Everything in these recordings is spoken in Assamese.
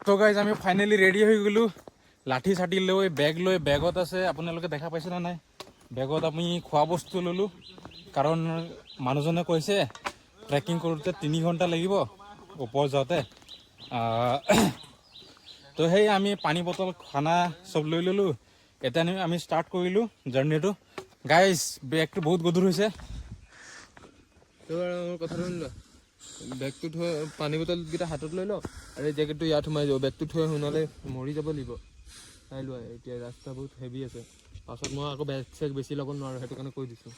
তো গাইজ আমি ফাইনেলি ৰেডি হৈ গ'লোঁ লাঠি চাঠি লৈ বেগত আছে আপোনালোকে দেখা পাইছে নে নাই বেগত আমি খোৱা বস্তু ল'লোঁ কাৰণ মানুহজনে কৈছে ট্ৰেকিং কৰোঁতে 3 ঘণ্টা লাগিব ওপৰ যাওঁতে তো সেই আমি পানী বটল খানা চব লৈ ল'লোঁ এতিয়া আমি ষ্টাৰ্ট কৰিলোঁ জাৰ্ণিটো গাইজ বেগটো বহুত গধুৰ হৈছে কথাটো শুনিলা বেগটো থৈ পানী বটলকেইটা হাতত লৈ লওঁ আৰু এই জেকেটটো ইয়াত সোমাই যাব বেগটো থৈ সোণালে মৰি যাব লাগিব চাই লোৱা এতিয়া ৰাস্তা বহুত হেভি আছে পাছত মই আকৌ বেগ চেগ বেছি ল'ব নোৱাৰোঁ সেইটো কাৰণে কৈ দিছোঁ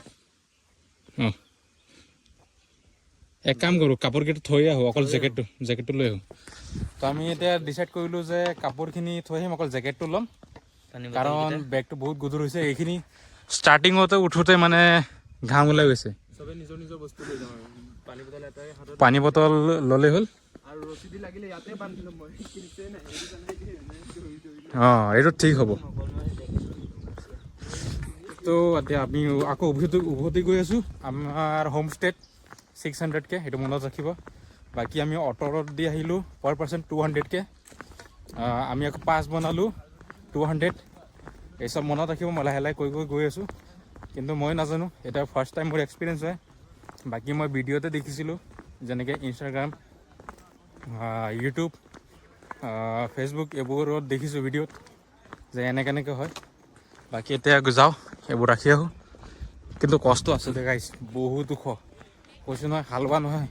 এক কাম কৰোঁ কাপোৰকেইটা থৈ আহোঁ অকল জেকেটটো লৈ আহোঁ তো আমি এতিয়া ডিচাইড কৰিলোঁ যে কাপোৰখিনি থৈ আহিম অকল জেকেটটো ল'ম কাৰণ বেগটো বহুত গধুৰ হৈছে এইখিনি ষ্টাৰ্টিঙতে উঠোঁতে মানে ঘাম ওলাই গৈছে চবে নিজৰ নিজৰ বস্তু লৈ যাওঁ আৰু পানী বটল এটাই হাতত পানী বটল ল'লেই হ'ল আৰু ৰচিদি লাগিলে ইয়াতে বান্ধি ল'ম মই কিনিছে নাই অঁ এইটো ঠিক হ'ব তো এতিয়া আমি আকৌ উভতি গৈ আছোঁ আমাৰ হোমষ্টেত 600K সেইটো মনত ৰাখিব বাকী আমি অট'ত দি আহিলোঁ পাৰ পাৰ্চন 200K আমি আকৌ পাছ বনালোঁ 200 এই চব মনত ৰাখিব মই লাহে লাহে গৈ আছোঁ কিন্তু মই নাজানো এটা ফাৰ্ষ্ট টাইম মোৰ এক্সপিৰিয়েঞ্চ হয় বাকী মই ভিডিঅ'তে দেখিছিলোঁ যেনেকৈ ইনষ্টাগ্ৰাম ইউটিউব ফেচবুক এইবোৰত দেখিছোঁ ভিডিঅ'ত যে এনেকৈ হয় বাকী এতিয়া যাওঁ এইবোৰ ৰাখি আহোঁ কিন্তু কষ্ট আছে দে গাইছ বহুত ওখ কৈছোঁ নহয় হালোৱা নহয়